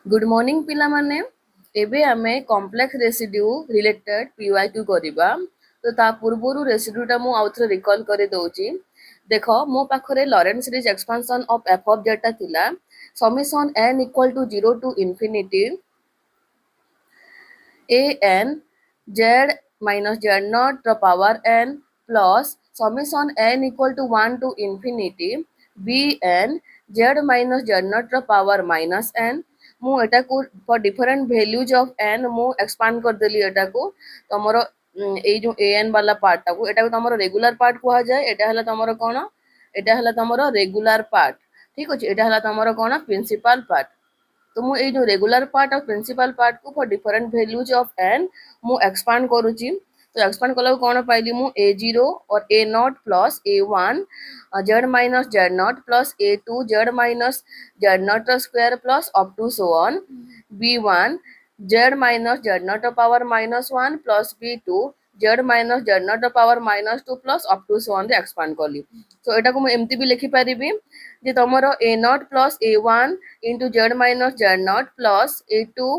Good morning पिला माने एबे आमे कॉम्प्लेक्स रेसिड्यू रिलेटेड पीवाईक्यू करिबा। तो ता पूर्वरु रेसिड्यूटा मु आउथरे रिकॉल करे दउची। देखो मो पाखरे Laurent series expansion of f of z ता थिला summation n equal to 0 to infinity a n z minus z naught the power n plus summation n equal to 1 to infinity b n z minus z naught the power minus n मु एटा को for different values of n मु expand कर देली एटा को तमरो ए जो an वाला part टा को एटा को तमरो रेगुलर पार्ट कुहा जाय एटा हला तमरो कोन एटा हला तमरो रेगुलर पार्ट ठीक अछि एटा हला तमरो कोन प्रिंसिपल पार्ट तो मु ए जो रेगुलर पार्ट और प्रिंसिपल पार्ट को for different values of n मु एक्सपांड करूची तो एक्सपांड कला कोन पाइली मु a0 और a0 plus a1 z minus z0 plus a2 z minus z0 square plus up to so on b1 z minus z0 power -1 plus b2 z minus z0 power -2 plus up to so on रे expand करली सो एटा को मु एम्ति भी लिखि परिबी जे तमरो a0 plus a1 into z minus z0 plus a2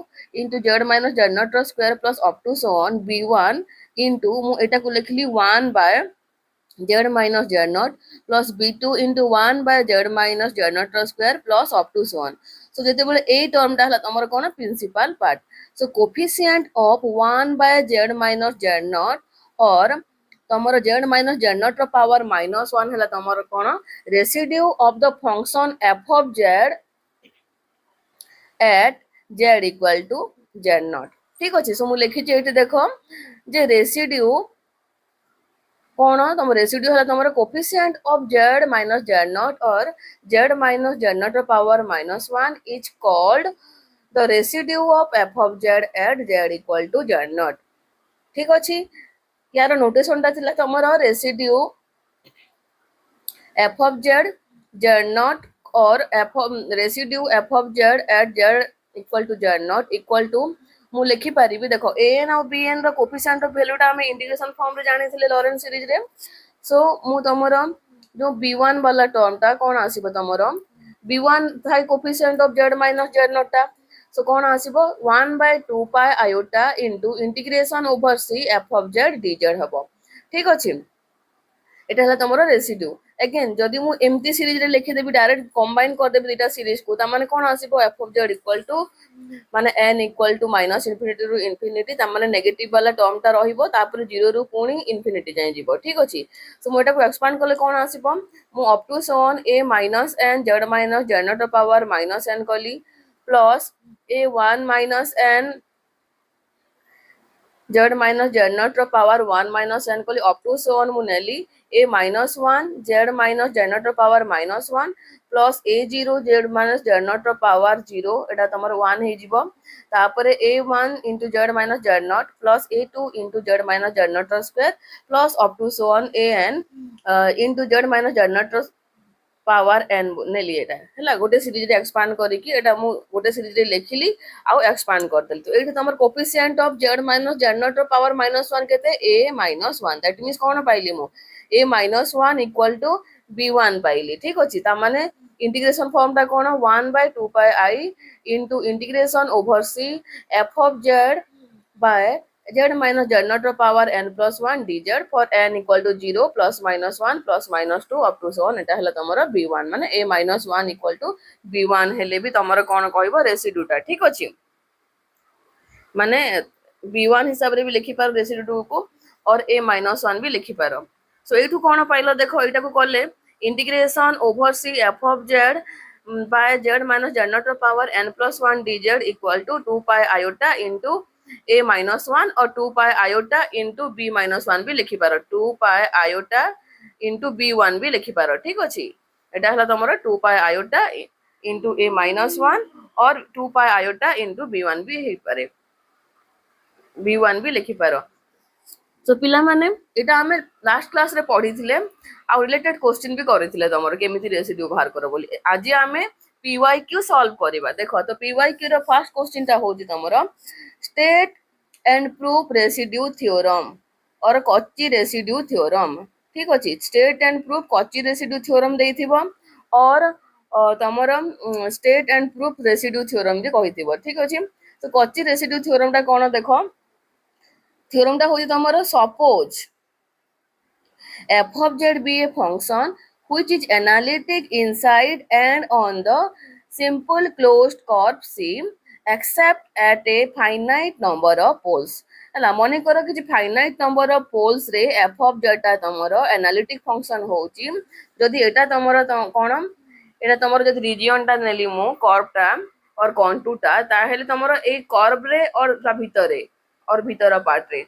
into z minus z0 square plus up to so on b1 into मु एटा को लिखली 1 by z minus z0 plus b2 into 1 by z minus z0 square plus up to so on so जेते बेले ए term टा हला तमरो कोन principal part सो coefficient of 1 by z minus z0 और तमरो z minus z0 पावर -1 हला तमरो कोन residue of the function f of z at z equal to z0 ठीक अछि सो मु लिखि छै एठी देखो जे रेसिड्यू कोन तम रेसिड्यू हला तमरो coefficient of z minus z0 और z minus z0 power -1 is called the residue of f of z at z equal to z0 ठीक अछि यार नोटेशन ता थिला तमरो residue f of z z0 और f of residue f of z at z equal to z0 equal to मु लिखि पारिबी देखो an और bn रो कोफिशिएंट ऑफ वैल्यू ता हम इंटीग्रेशन फॉर्म रे जानि थिले लॉरेंट सीरीज रे सो मु तमरो जो b1 वाला टर्म ता कोन आसीबो तमरो b1 थाई coefficient of z minus z0 ता सो कोन आसीबो 1 by 2 pi iota into integration over c f of z dz हबो ठीक अछि एटा हला तमरो रेसिड्यू अगेन जदि मु एम्प्टी सीरीज रे लिखि देबी डायरेक्ट कंबाइन कर देबी दुटा सीरीज को ता माने कोन आसीबो f of z equal to माने n equal to minus infinity रु इंफिनिटी ता माने नेगेटिव वाला टर्म ता रहिबो तापर 0 रु पुनी इंफिनिटी जाय जिवो ठीक अछि सो मु एटा को एक्सपांड करले कोन आसीबो मु up to so on a minus n z minus z0 power -n कली plus a1 minus n z minus z0 power 1 minus n कली अप टू सो ऑन मु नेली a minus 1 z minus z0 power -1 plus a0 z minus z0 power 0 एटा तमर 1 हे जिवो तापरे a1 into z minus z0 plus a2 into z minus z0 square plus up to so on an into z minus z0 power n नेली एटा हला गोटे series रे expand करी कि एटा मु गोटे सीरीज रे लेखिली आ एक्सपांड कर देली तो एठी तमर coefficient of z minus z0 power -1 केते a -1 दैट मींस कोन पाइली मु a -1 इक्वल टू b1 पाइली ठीक अछि ता माने इंटीग्रेशन फॉर्म ता कोन 1 by 2 pi I into integration over c f of z by z minus z0 power n plus 1 dz for n equal to 0 plus -1 plus -2 up to so on एटा हला तमरो b1 माने a -1 equal to b1 हेले भी तमरो कोन कहबो residue ता ठीक अछि माने b1 हिसाब रे भी लिखि पारो रेसिड्यू को और a -1 भी लिखि पारो सो एठु कोन पाइलो देखो एटा को करले integration over c f of z by z minus z0 power n plus 1 dz equal to 2 pi iota into a -1 और 2 pi iota into b -1 भी लिखि पारो 2 pi iota into b1 भी लिखि पारो ठीक अछि एटा हला तमरो 2 pi iota into a -1 और 2 pi iota into b1 भी हे पारे b1 भी लिखि पारो सो पिला माने एटा हमें लास्ट क्लास रे पढी थिले आ रिलेटेड क्वेश्चन भी करिथिले तमरो केमिति रेसिड्यू बाहर करो बोली आज हमें पीवाईक्यू सॉल्व करबा देखो तो पीवाईक्यू रो फर्स्ट क्वेश्चन ता होजी तमरो state and proof residue theorem और कच्ची रेसिड्यू थ्योरम ठीक अछि state and proof Cauchy residue theorem देइथिबो और तमर state and proof residue theorem भी कहिथिबो ठीक अछि। तो कच्ची रेसिड्यू थ्योरम टा कोन देखो थ्योरम टा होई तमर suppose f of z be a function which is analytic inside and on the simple closed curve C except at a finite number of poles ହେଲା मने करो कि फाइनाइट नंबर ऑफ पोल्स रे f of z टा तमरो analytic function होची जदि एटा तमरो कोन एटा तमरो जदि reason टा नेली मु कर्व टा और कॉन्टूर टा ताहेले तमरो ए कर्व रे और ता भीतर पार्ट रे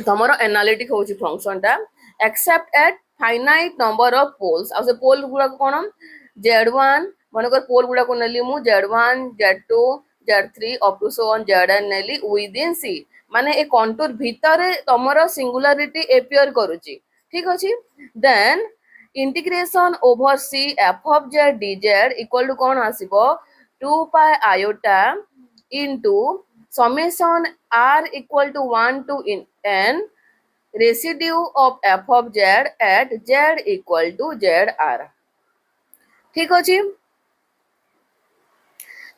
तमरो एनालिटिक होची फंक्शन टा except at finite number of poles आ से पोल गुडा कोन z1 मनकर पोल गुडा को नेली मु z1 z2 z3 up to so on zn नेली विद इन c माने ए कंटूर भीतर तमरो सिंगुलरिटी एपियर करूची ठीक अछि then integration over c f of z dz equal to कोन आसीबो 2 pi iota into summation r equal to 1 to n residue of f of z at z equal to zr ठीक अछि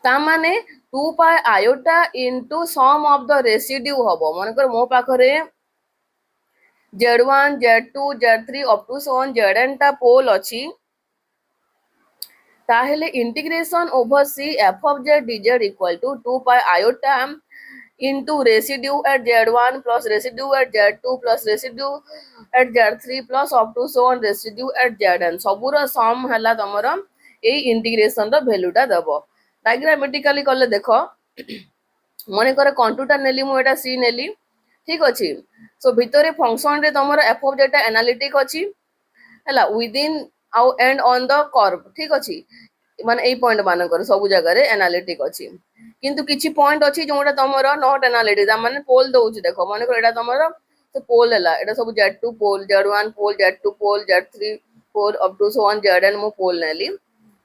ता माने 2 pi iota into sum of the residue हबो मनकर मो पाखरे z1 z2 z3 up to so on zn टा pole अछि ताहेले integration over c f of z dz equal to 2 pi iota into residue at z1 plus residue at z2 plus residue at z3 plus up to so on residue at zn सबुर सम हला तमरो a integration रो value टा देबो diagrammatically करले देखो मने करे contour टा नेली मु एटा c नेली ठीक अछि सो भितरे फंक्शन रे तमरो f of z टा एनालिटिक अछि हला विद इन आउ एंड ऑन द कर्व ठीक अछि माने ए पॉइंट मानकर सब जगह रे एनालिटिक अछि किंतु किछि पॉइंट अछि जोटा तमरो नॉट एनालिटिक माने पोल दोउछि देखो माने एटा तमरो तो पोल हला एटा सब z2 pole z1 pole z2 pole z3 pole up to so on zn मु पोल नेली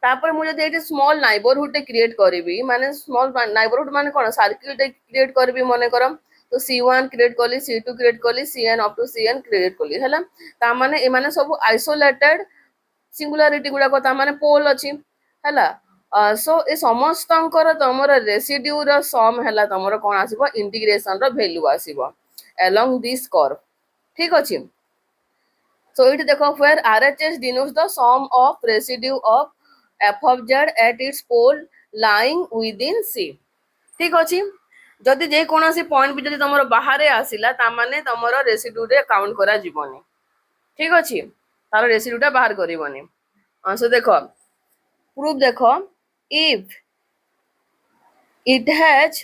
तापर मु जदि एटी स्मॉल नाइबरहुड टे क्रिएट करबी माने स्मॉल नाइबरहुड माने कोन सर्किल टे क्रिएट करबी माने करम तो c1 क्रिएट करली c2 क्रिएट करली cn up to cn create करली हला ता माने ए माने सब आइसोलेटेड सिंगुलारिटी गुडा को ता माने पोल अछि हला सो ए समस्तंकर तमर रेसिड्यू रो सम हला तमर कोन आसीबो इंटीग्रेशन रो वैल्यू आसीबो अलोंग दिस कर्व ठीक अछि सो इट देखो where RHS denotes the sum of residue of f of z at its pole lying within c ठीक अछि जदि जे कोनोसी पॉइंट भी जदि तमर बाहर आसिला ता माने तमर रेसिड्यू रे काउंट करा जीवनी ठीक अछि तार रेसिड्यू टा बाहर करिवनी सो देखो प्रूफ देखो if it has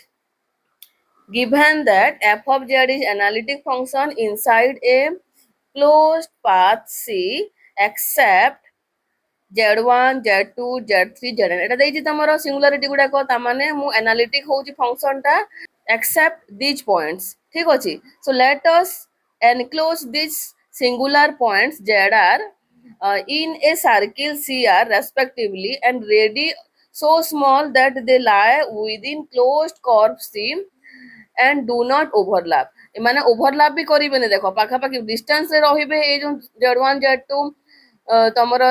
given that f of z is analytic function inside a closed path C except z1 z2 z3 zn एटा देछि तमरो सिंगुलरिटी गुडा को ता माने मु एनालिटिक होउची फंक्शन टा except these points ठीक अछि so let us enclose these singular points z are in a circle CR respectively and radius so small that they lie within closed curve C and do not overlap माने overlap भी करिबेने देखो पाखा पाखी distance रे रहिबे ए जो z1 z2 तमर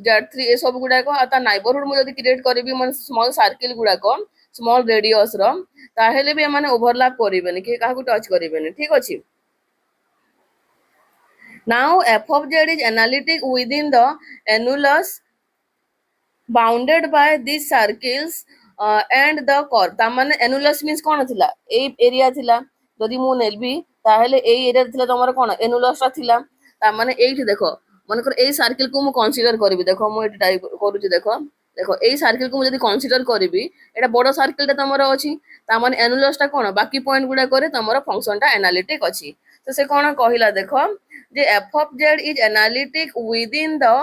z3 ए सब गुडा को आता नाइबरहुड मु जदी क्रिएट करबी मन स्मॉल सर्किल गुडा को स्मॉल रेडियस रो ताहेले भी माने ओवरलैप करिबेने के काहू टच करिबेने ठीक अछि now f of z is analytic within the annulus bounded by these circles and the curve ता माने annulus means कोन थिला ए एरिया थिला जदि मु नेलबी ताहेले ए एरिया थिला तमर कोन annulus ता थिला ता माने एठी देखो मनकर ए सर्किल को मु कंसीडर करबी देखो मु एठी टाइप करूची देखो देखो ए सर्किल को मु जदि कंसीडर करबी एटा बडो सर्किल ता तमर अछि ता माने annulus ता कोन बाकी पॉइंट गुडा करे तमर फंक्शन ता एनालिटिक अछि तो से कोन कहिला देखो जे f of z is analytic within the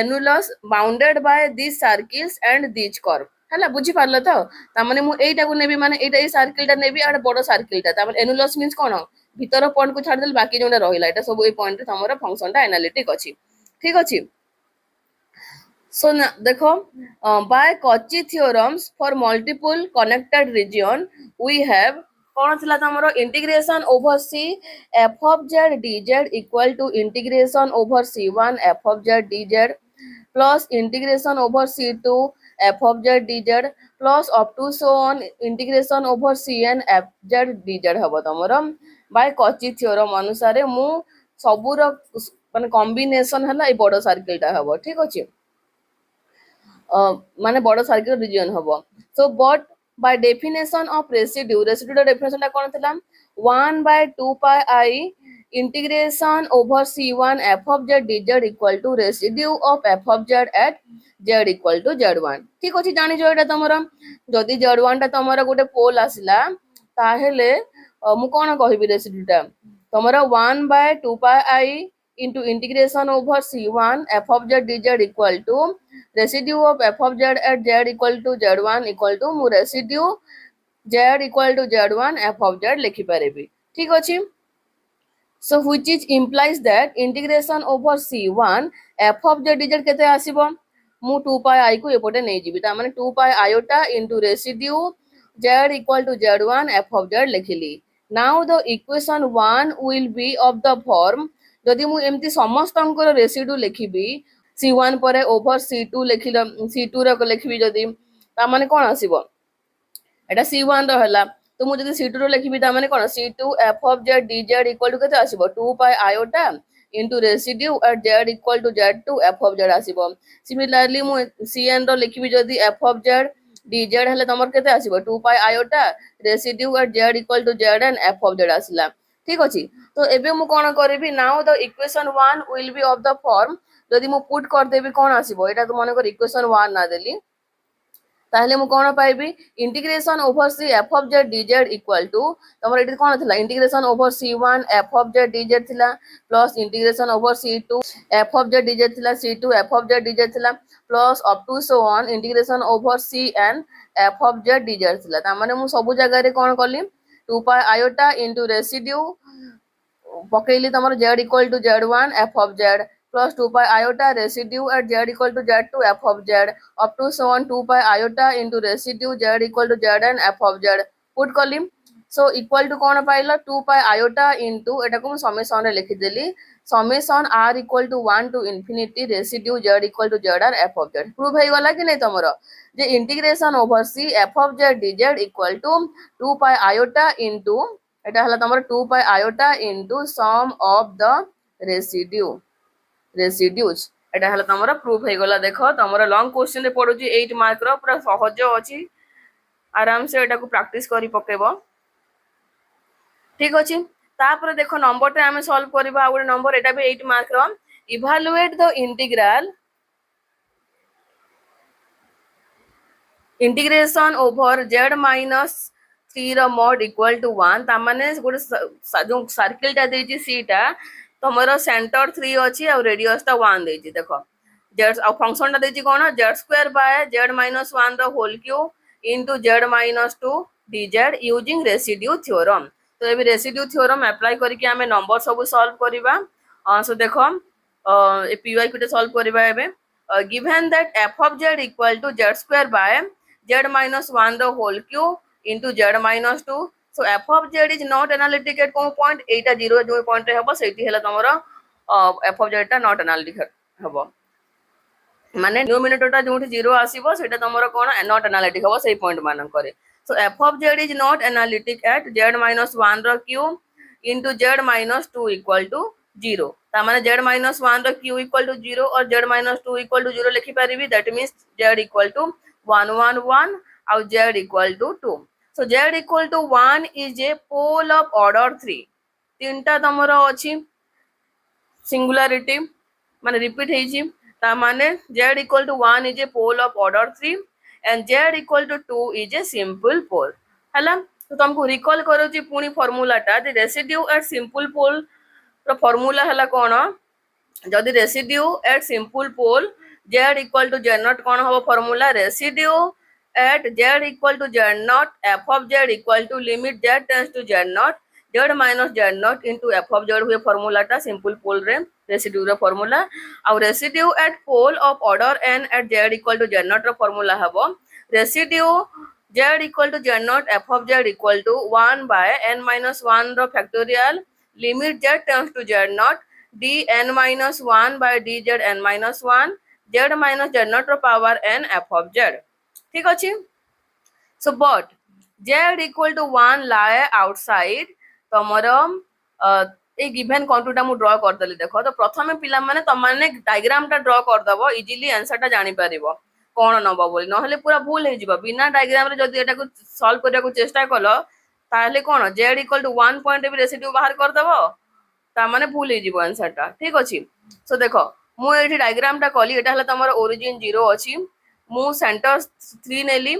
annulus bounded by these circles and these curve हला बुझी पारलो तो ता माने मु एटा को नेबी माने एटा ए सर्किल ता नेबी आडा बडो सर्किल ता माने annulus मींस कोन भीतर पॉइंट को छाड़ देल बाकी जोंडा रहिला एटा सब ए पॉइंट रे हमर फंक्शन ता एनालिटिक अछि ठीक अछि सो देखो by Cauchy theorems for multiple connected region we have कोन थिला तमरो integration over c f of z dz equal to integration over c1 f of z dz plus integration over c to f of z dz plus up to so on integration over cn f z dz हबो तमरो bye Cauchy theorem अनुसार मु सबुर माने combination हला ए बड़ circle टा हबो ठीक अछि माने बड़ सर्किल रीजन हबो so but by definition of residue residue definition टा कोन थिला 1 by 2 pi I integration over c1 f of z dz equal to residue of f of z at z equal to z1 ठीक अछि जानि जो एटा तमरो जदि z1 टा तमरो गोटे पोल आसिला ताहेले मु कोन कहिबि रेसिड्यू टा तमरो 1 by 2 pi I into integration over c1 f of z dz equal to residue of f of z at z equal to z1 equal to मु residue z equal to z1 f of z लिखि पारेबि ठीक अछि so which is implies that integration over c1 f of z dz केते आसीबो मु 2 pi I को एपोटे नै जिबि ता माने 2 pi iota into residue z equal to z1 f of z लिखिली now the equation 1 will be of the form जदि मु एमती समस्तंकर रेसिड्यू लिखिबि c1 परे over c2 लिखिलो c2 रो लिखिबि जदि ता माने कोन आसीबो एटा c1 रो हला तो मु जदि c2 रो लिखिबि ता माने कोन c2 f of z dz equal to केते आसीबो 2 pi iota into residue at z equal to z2 f of z आसीबो सिमिलरली मु cn रो लिखिबि जदि f of z dz हले तमर केते आसीबो 2 pi iota residue at z equal to zn f of z आसिला ठीक अछि तो एबे मु कोन करबी now the equation 1 will be of the form जदि मु पुट कर देबी कोन आसीबो एटा तो माने कर इक्वेशन 1 ना देली ताहले मु कोन पाइबी integration over C f of z dz equal to तमर एटी कोन थिला integration over c1 f of z dz थिला plus integration over c2 f of z dz थिला c2 f of z dz थिला plus up to so on integration over cn f of z dz थिला ता माने मु सब जगह रे कोन करली 2 pi iota into residue पकेली तमर z equal to z1 f of z plus 2 pi iota residue at z equal to z2 f of z up to so on 2 pi iota into residue z equal to zn f of z put कली so equal to cone pilo 2 pi iota into एटा को summation रे लिखि देली summation r equal to 1 to infinity residue z equal to zr f of z prove हे गला कि नै तमरो जे integration over c f of z dz equal to 2 pi iota into एटा हला तमरो 2 pi iota into sum of the residues एटा हला तमरो proof हे गला देखो तमरो लॉन्ग क्वेश्चन रे पडुची 8 मार्क रो पूरा सहज अछि आराम से एटा को प्रैक्टिस करी पकेबो ठीक अछि तापर देखो नंबर टे हमें सॉल्व करबा आ गुटे नंबर एटा भी 8 मार्क रो evaluate the integration over z minus 3 रो mod इक्वल टू 1 ता माने गुटे जो सर्किल टा देची सीटा तमरो सेंटर 3 अछि और रेडियस ता 1 देची देखो z और फंक्शन टा देची कोन z square by z minus 1 the whole cube into z minus 2 dz using residue theorem तो एबे रेसिड्यू थ्योरम अप्लाई करके हमें नंबर सब सॉल्व करबा सो देखो ए पीवाई को सॉल्व करबा एबे given that f of z equal to z square by z minus 1 the whole cube into z minus 2 so f of z is not analytic at cone point एटा 0 जो point रे हबो सेठी हला तमरो f of z टा not analytic हबो माने numerator टा जोठी 0 आसीबो सेटा तमरो कोन not analytic हबो सेही पॉइंट मानन करे so f of z is not analytic at z minus 1 row cube into z minus 2 equal to 0 ता माने z minus 1 row cube equal to 0 और z minus 2 equal to 0 लिखि पारिबी that means z equal to 1 1 1 और z equal to 2 so z equal to 1 is a pole of order 3 तीनटा तमरो अछि singularity माने repeat हेछि ता माने z equal to 1 is a pole of order 3 and z equal to 2 is a simple pole हला तो तुमको recall करो जी पुनी फार्मूला टा the residue at simple pole रो फार्मूला हला कोन जदी residue at simple pole z equal to z nought कोन हो formula residue at z equal to z naught f of z equal to limit z tends to z naught z minus z naught into f of z हुए formula टा simple pole रे residue रो formula और residue at pole of order n at z equal to z naught रो formula हबो residue z equal to z naught f of z equal to 1 by n minus 1 रो factorial limit z tends to z naught d n minus 1 by dz n minus 1 z minus z naught ର power n f of z ठीक अछि so but z equal to 1 lie outside तमर ए given contour मु draw कर देली देखो तो प्रथमे पिला माने त माने डायग्राम टा ड्रॉ कर दबो इजीली आंसर टा जानि परिबो कोन नबो बोली नहले पूरा भूल हे जिवो बिना डायग्राम रे जदी एटा को सॉल्व करिया को चेष्टा कलो ताहले कोन z equal to 1 पॉइंट भी रेसिड्यू बाहर कर दबो ता माने भूल हे जिवो आंसर टा ठीक अछि सो देखो मु एठी डायग्राम टा कली एटा हला तमरो ओरिजिन 0 अछि मु सेंटर 3 नेली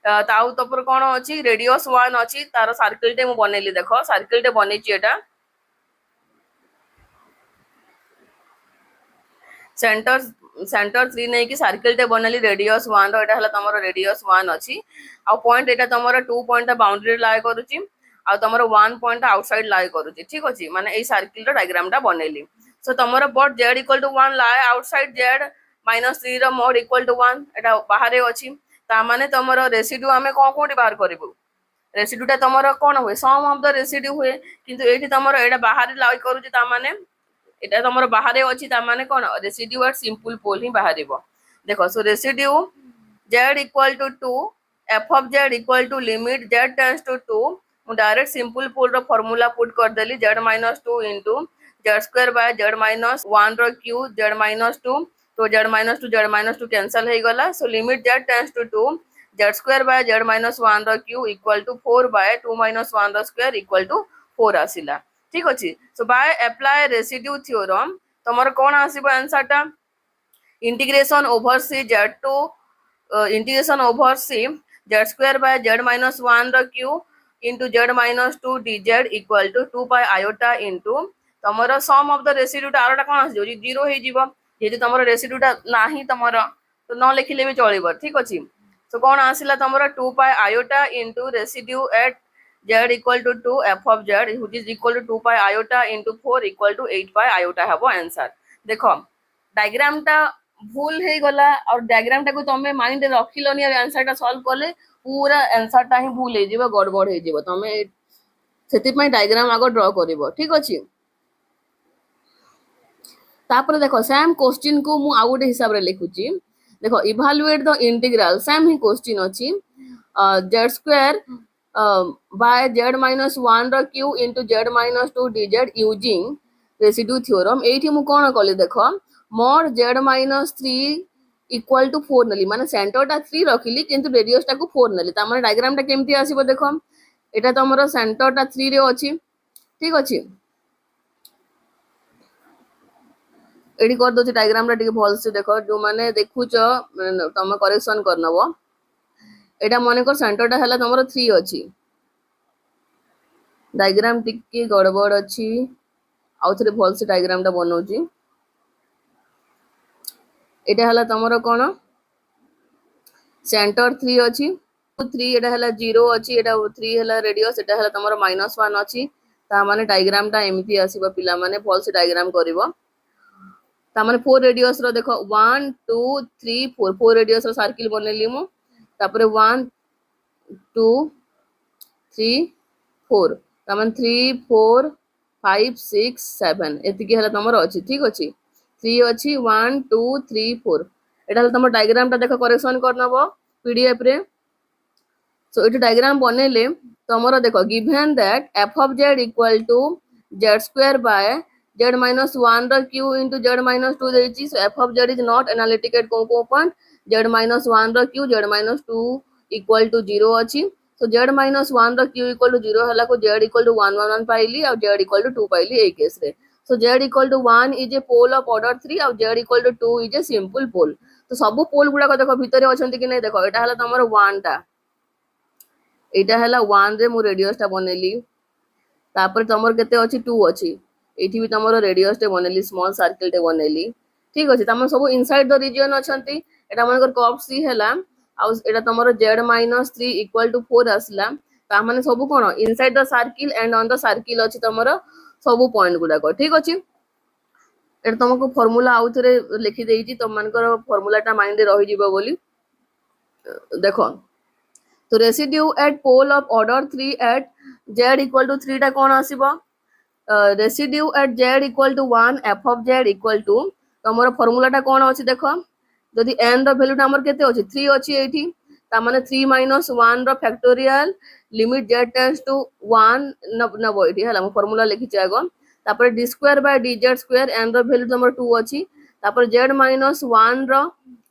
ताउ तपर कोन अछि रेडियस 1 अछि तार सर्कल टे मु बनेली देखो सर्कल टे बनेची एटा सेंटर सेंटर 3 नै कि सर्कल टे बनली रेडियस 1 रो एटा हला तमरो रेडियस 1 अछि आ पॉइंट एटा तमरो 2 पॉइंट बाउंड्री लाय करूची आ तमरो 1 पॉइंट आउटसाइड लाय करूची ठीक अछि माने ए सर्कल रो डायग्राम टा बनेली सो तमरो but z equal to 1 lie outside z -3 रो मोड इक्वल टू 1 एटा बाहरे अछि ता माने तमरो रेसिड्यू हमें कोन बाहर करबो रेसिड्यू टा तमरो कोन होय सम ऑफ द रेसिड्यू होय किंतु एठी तमरो एटा बाहर लाय करूची ता माने एटा तमरो बाहरे अछि ता माने कोन रेसिड्यू एट सिंपल पोल ही बाहरिबो देखो so residue z equal to 2 f of z equal to limit z tends to 2 मु डायरेक्ट सिंपल पोल रो फार्मूला पुट कर देली z - 2 into z square by z - 1 रो क्यू z - 2 तो z - 2 cancel हे गला so limit z tends to 2 z square by z - 1 रो cube equal to 4 by 2 - 1 रो स्क्वायर इक्वल टू 4 आसिला ठीक अछि so by apply residue theorem तमर कोन आसीबो आंसर टा integration over c z to integration over c z square by z - 1 रो cube into z - 2 dz equal to 2 pi iota into तमर सम ऑफ द रेसिड्यू टा आरोटा कोन आसी जोजी 0 हे जीवो जेति तमर रेसिड्यू टा नाही तमर तो न लिखिले भी चलिबो ठीक अछि सो कोन आसिला तमर 2 pi iota into residue at z equal to 2 f of z which is equal to 2 pi iota into 4 equal to 8 pi iota हबो आंसर देखो डायग्राम टा भूल हे गला और डायग्राम टा को तमे माइंड रे रखिलोनी और आंसर टा सॉल्व करले पूरा आंसर टा ही भूल हे जीवो गड़बड़ हे जीवो तमे सेति पई डायग्राम आगो ड्रॉ करिवो ठीक अछि तापर देखो सेम क्वेश्चन को मु आ गोटे हिसाब रे लिखुची देखो इवैल्यूएट द इंटीग्रल सेम ही क्वेश्चन अछि z square by z minus 1 रो q into z minus 2 dz using residue theorem एठी मु कोन कले देखो mod z minus 3 equal to 4 नली माने सेंटर टा 3 रखिली किंतु रेडियस टा को 4 नली ता माने डायग्राम टा केमती आसीबो देखो एटा त हमर सेंटर टा 3 रे अछि ठीक अछि एडी कर दोछि डायग्राम टा टिके भल से देखो जो माने देखुछ तमे करेक्शन करनबो एटा माने को सेंटर टा हला तमरो 3 अछि डायग्राम टिके गड़बड़ अछि आउथरे भल से डायग्राम टा बनौछि एटा हला तमरो कोन सेंटर 3 अछि 3 एटा हला 0 अछि एटा 3 हला रेडियस एटा हला तमरो -1 अछि ता माने डायग्राम टा एमिति आसीबो पिला माने भल से डायग्राम करिवो ता माने 4 रेडियस रो देखो 1 2 3 4 4 रेडियस रो सर्किल बनेली मु तापरे 1 2 3 4 ता माने 3 4 5 6 7 एति के हला तमरो अछि ठीक अछि 3 अछि 1 2 3 4 एटा हला तमरो डायग्राम टा देखो करेक्शन करनबो पीडीएफ रे सो इट डायग्राम बनेले तमरो देखो given that f of z equal to z square by z minus 1 रो q into z minus 2 देछि so f of z is not analytic at को पॉइंट z minus 1 रो q z minus 2 equal to 0 अछि सो z minus 1 रो q equal to 0 हला को z equal to 1 1 1 पाइली और z equal to 2 पाइली ए केस रे सो z equal to 1 is a pole of order 3 और z equal to 2 is a simple pole तो सब पोल गुडा को देखो भितरे अछंती कि नै देखो एटा हला तमरो 1 टा एटा हला 1 रे मु रेडियस टा बनेली तापर तमर केते अछि 2 अछि एठी भी तमरो रेडियस टे बनेली स्मॉल सर्कल टे बनेली ठीक अछि तमर सब inside the reason अछंती Etah मनकर curve सी हला आ एटा तमरो z - 3 इक्वल टू 4 आसला ता माने सब कोन inside the circle and on the circle अछि तमरो सब पॉइंट गुडा को ठीक अछि एटा तमको फार्मूला आउथरे लिखि देइछि तम मनकर फार्मूला टा माइंड रे रहि जिवो बोली देखो तो residue at pole of order 3 at z equal to 3 टा कोन आसीबो residue at z equal to 1 f of z equal to तमरो फार्मूला टा कोन अछि देखो जदि n रो वैल्यूटा हमर केते अछि 3 अछि एठी ता माने 3 - 1 रो factorial limit z tends to 1 नबो एठी हला हम फार्मूला लिखि छै आगो तापर d square by dz square n रो वैल्यू हमर 2 अछि तापर z - 1 रो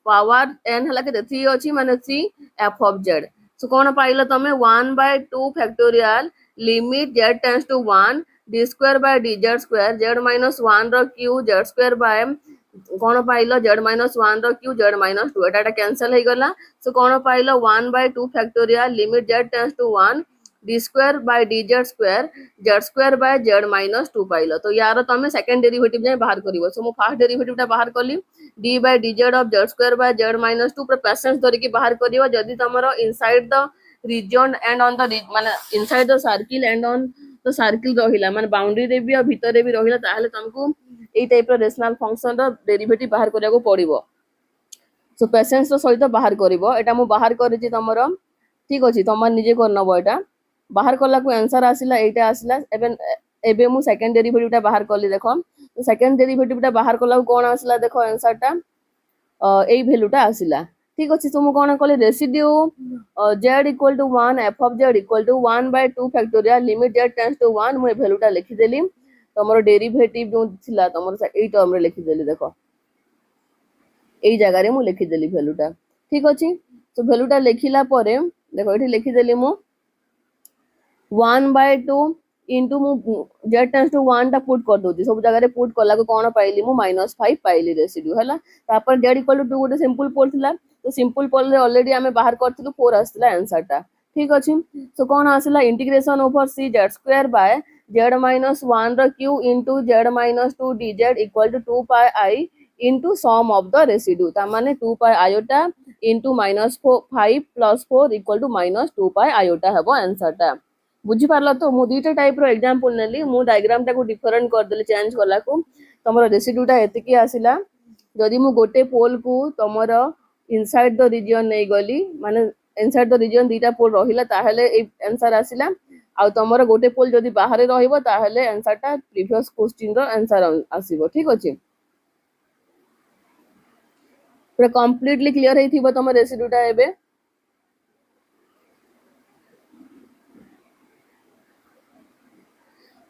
पावर n हला केते 3 अछि माने 3 f of z सो कोन पाइलो तमे 1/2 factorial limit z tends to 1 d square by dz square z - 1 रो क्यू z स्क्वायर बाय कोन पाइलो z - 1 रो क्यू z - 2 एटा कैंसिल हे गला सो कोन पाइलो 1/2 factorial limit z tends to 1 d square by dz square z square by z - 2 पाइलो तो यार तमे सेकंड डेरिवेटिव जे बाहर करिवो सो मो फर्स्ट डेरिवेटिव टा बाहर कली d by dz of z square by z - 2 पर पेशेंस धरि की बाहर करिवो जदी तमरो inside the region and on the माने inside the circle and on the circle रहिला माने बाउंड्री रे भी और भीतर रे भी रहिला ताहले तुमको एई टाइप रो रेशनल फंक्शन रो डेरिवेटिव बाहर करिया को पड़िबो सो पेशेंस रो सहित बाहर करिवो एटा मु बाहर करिछि तमरो ठीक अछि तमन निजे करनबो एटा बाहर करला को आंसर आसिला एटा आसिला एबे मु सेकंड डेरिवेटिव टा बाहर करली देखो तो सेकंड डेरिवेटिव टा बाहर करला कोन आसिला देखो आंसर टा एई वैल्यू टा आसिला ठीक अछि तो मु कोन कले residue z equal to 1 f of z equal to 1/2 factorial limit z tends to 1 मु वैल्यू टा लिखि देली तमरो डेरिवेटिव जो थिला तमरो एई टर्म रे लिखि देली देखो एई जगह रे मु लिखि देली वैल्यू टा ठीक अछि तो वैल्यू टा लिखिला परे देखो एठी लिखि देली मु 1/2 इंटू मु z टेंड्स टू 1 टा पुट कर दोती सब जगह रे पुट करला को कोन पाइली मु -5 पाइली रेसिड्यू हला तापर z इक्वल टू 2 गोटे सिंपल पोल थिला तो सिंपल पोल रे ऑलरेडी हमें बाहर करथिलु 4 आसला आंसर टा ठीक अछि सो कोन आसला integration over c z square by z - 1 रो q into z - 2 dz equal to 2 pi i into sum of the residue ता माने 2 pi iota into -5 + 4 equal to -2 pi iota हेबो आंसर टा बुझी पारला तो मु दुईटा टाइप रो एग्जांपल नेली मु डायग्राम टा को डिफरेंट कर देली चेंज करला को तमरो रेसिड्यू टा एतिकी आसिला जदी मु गोटे पोल को तमरो इनसाइड द रीजन नै गली माने इनसाइड द रीजन दुईटा पोल रहिला ताहले ए आंसर आसिला आ तमरो गोटे पोल जदी बाहर रहिबो ताहले आंसर टा प्रीवियस क्वेश्चन रो आंसर आसीबो ठीक अछि पूरा कंप्लीटली क्लियर हेथिबो तमरो रेसिड्यू टा एबे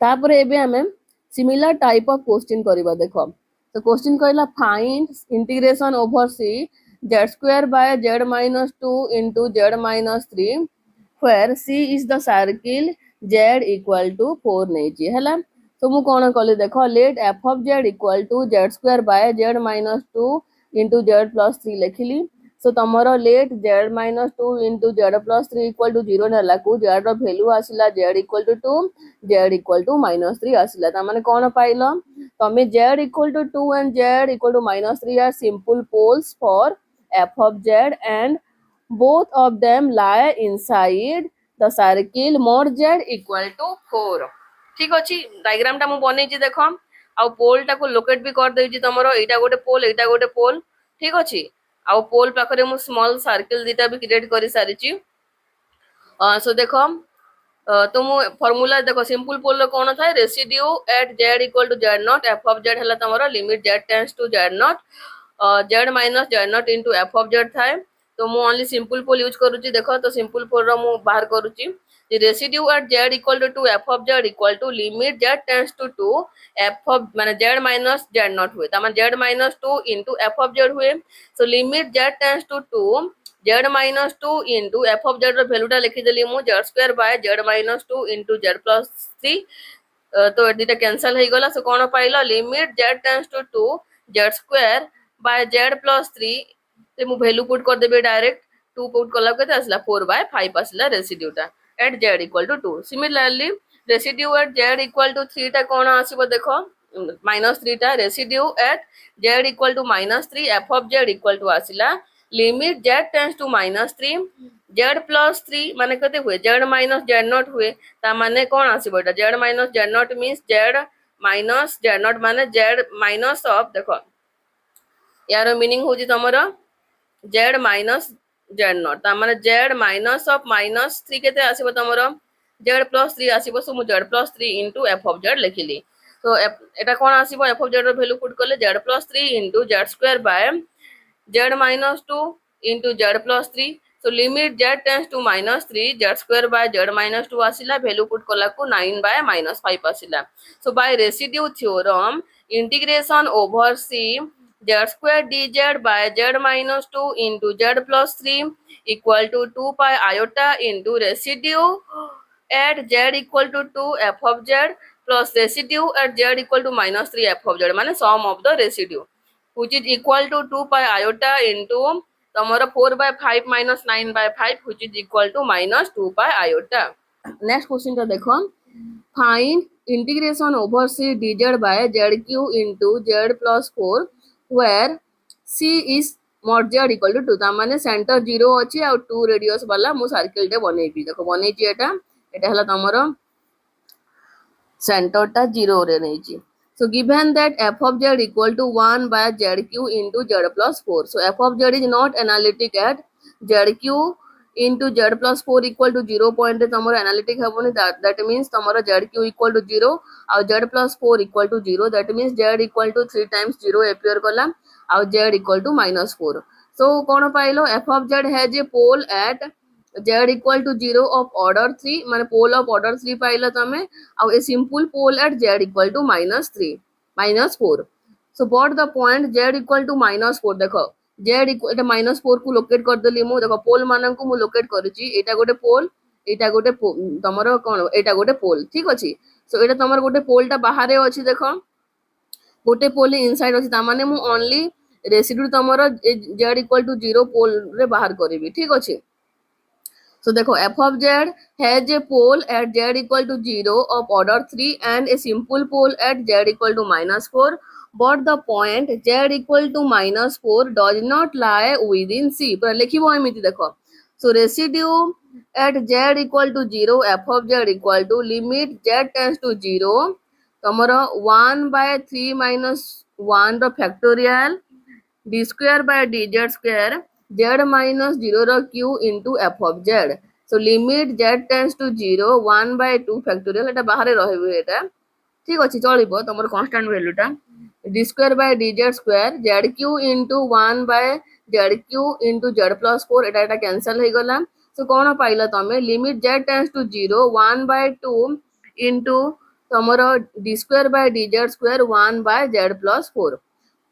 तापर एबे हमें सिमिलर टाइप ऑफ क्वेश्चन करबा देखो तो क्वेश्चन कहला find integration over c z square by z - 2 into z - 3 where c is the circle z equal to 4 नै छी हला तो मु कोन कहले देखो let f of z equal to z square by z - 2 into z plus 3 लिखली so तमरो let z - 2 into z plus 3 equal to 0 नला को z रो वैल्यू आसिला z equal to 2 z equal to -3 आसिला ता माने कोन पाइलो तमे z equal to 2 and z equal to -3 are simple poles for f of z and both of them lie inside the circle mod z equal to 4 ठीक अछि diagram टा मु बनै छी देखो आ पोल टा को लोकेट भी कर देई छी तमरो एटा गोटे पोल ठीक अछि आ पोल पाखरे मु स्मॉल सर्कल दीटा भी क्रिएट करि सारी छी सो देखो तो मु फार्मूला देखो सिंपल पोल रो कोन थाय residue at z equal to z0 f of z हला तमरो limit z tends to z0 z - z0 into f of z थाय तो मु ओनली सिंपल पोल यूज करू छी देखो तो सिंपल पोल रो मु बाहर करू छी the residue at z equal to 2 f of z equal to limit z tends to 2 f of माने z minus z not हुए तामान z minus 2 into f of z हुए so limit z tends to 2 z minus 2 into f of z रो value टा लिखि देली मु z square by z minus 2 into z plus 3 तो एटा cancel हे गला सो कोन पाइलो limit z tends to 2 z square by z plus 3 ते मु वैल्यू पुट कर देबे डायरेक्ट 2 पुट करला केते आसला 4/5 आसला रेसिड्यू टा at z equal to 2 similarly residue at z equal to 3 टा कोन आसीबो देखो -3 टा residue at z equal to -3 f of z equal to आसिला limit z tends to -3 z plus 3 माने कते हुए z minus z not हुए ता माने कोन आसीबो एटा z minus z not means z minus z not माने z minus of देखो यार meaning होजी तमरो z minus z not ता माने z minus of -3 केते आसीबो तमरो z plus 3 आसीबो सो मु z plus 3 into f of z लिखिली तो एटा कोन आसीबो f of z रो वैल्यू पुट करले z plus 3 into z square by z minus 2 into z plus 3. So limit z tends to minus 3, z square by z minus 2 asila, value put kolaku 9 by minus 5 asila. So by residue theorem, integration over c z square dz by z minus 2 into z plus 3 equal to 2 pi iota into residue at z equal to 2 f of z plus residue at z equal to minus 3 f of z, माने sum of the residue, which is equal to 2 pi iota into तमरो 4 by 5 minus 9 by 5, which is equal to minus 2 pi iota. Next question टा देखो, find integration over c dz by zq into z plus 4 where c is mod z equal to 2. ता माने centre 0 अछि आ 2 radius वाला मु circle टे बनेबी, देखो बनेची एटा हला तमरो सेंटर टा 0 रे नेची. So given that f of z equal to 1 by zq into z plus 4. So f of z is not analytic at zq into z plus 4 equal to 0 point तमरो analytic हेबोनी, that means तमरो zq equal to 0 और z plus 4 equal to 0, that means z equal to 3 times 0 appear कला और z equal to minus 4. So कौन pilo, f of z has a pole at z equal to 0 of order 3, माने pole of order 3 पाइला तमे और a simple pole at z equal to minus 3 minus 4. So what the point z equal to minus 4, देखो z equal to minus 4 को locate कर देली मु, देखो पोल मानन को मु लोकेट करिची, एटा गोटे पोल, एटा गोटे तमरो कोन, एटा गोटे पोल, ठीक अछि. सो एटा तमरो गोटे पोल टा बाहरे अछि, देखो गोटे पोल इनसाइड अछि, ता माने मु ओनली रेसिड्यू तमरो z equal to 0 पोल रे बाहर करबी, ठीक अछि. So देखो f of z has a pole at z equal to 0 of order 3 and a simple pole at z equal to minus 4, but the point z equal to minus 4 does not lie within C. पर लिखिबो एमिति देखो. So residue at z equal to 0 f of z equal to limit z tends to 0 तमरो 1 by 3 minus 1 row factorial d square by dz square z minus 0 row q into f of z. So limit z tends to 0 1 by 2 factorial, एटा बाहरे रहबे एटा, ठीक अछि चलिबो तमर constant value टा d square by dz square zq into 1 by zq into z plus 4, Etah cancel हो गला. So कोन पाइला तमे, limit z tends to 0 1 by 2 into तमरो d square by dz square 1 by z plus 4.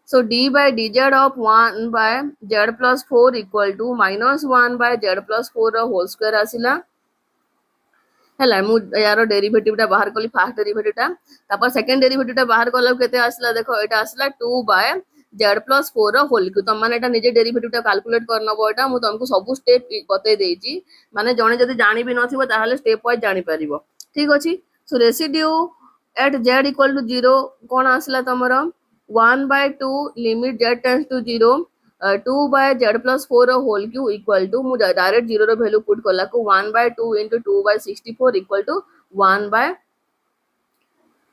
So d by dz of 1 by z plus 4 equal to minus 1 by z plus 4 रो whole square आसिला हैला. मु यारो derivative टा बाहर कली, first derivative टा, तापर सेकंड डेरिवेटिव टा बाहर कला केते आसिला, देखो एटा आसिला 2 by z plus 4 रो होल क्यू. तम माने एटा निजे डेरिवेटिव टा कैलकुलेट करनबो, एटा मु तुमको सब स्टेप बतै देइची, माने जणे जदी जानि भी नथिबो ताहाले स्टेप वाइज जानि परिबो, ठीक अछि. So residue at z equal to 0 कोन आसिला तमरो 1 by 2 limit z tends to 0 2 by z plus 4 रो होल क्यू इक्वल टू मु डायरेक्ट 0 रो वैल्यू पुट कला को 1 by 2 into 2 by 64 equal to 1 by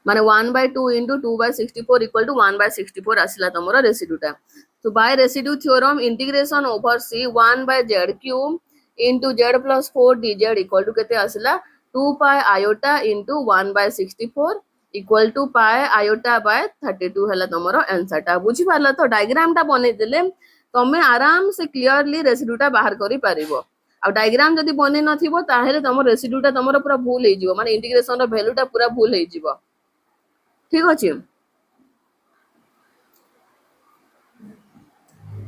माने 1 by 2 into 2 by 64 equal to 1 by 64 आसिला तमरो residue टा. So by residue theorem integration over c 1 by z cube into z plus 4 dz equal to केते आसिला 2 pi iota into 1 by 64 equal to pi iota by 32 हला तमरो answer टा. बुझी पारला तो diagram टा बनै देले तमे आराम से क्लियरली रेसिड्यू टा बाहर करि पारिबो. आ डायग्राम जदी बनै नथिबो ताहेले तमरो रेसिड्यू टा तमरो पूरा भूल हे जिवो, माने इंटीग्रेशन रो वैल्यू टा पूरा भूल हे जिवो, ठीक अछि.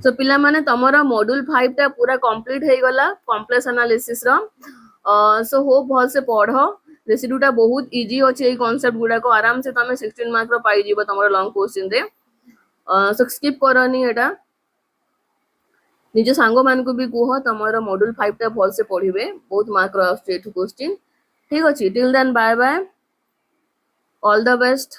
सो पिला माने तमरो मॉड्यूल 5 टा पूरा कंप्लीट हे गला कॉम्प्लेक्स एनालिसिस रो. सो होप भल से पढ़ो, रेसिड्यू टा बहुत इजी अछि, ए कांसेप्ट गुडा को आराम से तमे 16 मार्क रो पाई जिवो तमरो लॉन्ग क्वेश्चन रे. सो स्किप करनी एटा, निजे सांगो मान को भी कुहो तमरो मॉड्यूल 5 टा भल से पढ़िबे, बहुत मार्क रो स्ट्रेट क्वेश्चन, ठीक अछि. Till then bye bye, all the best.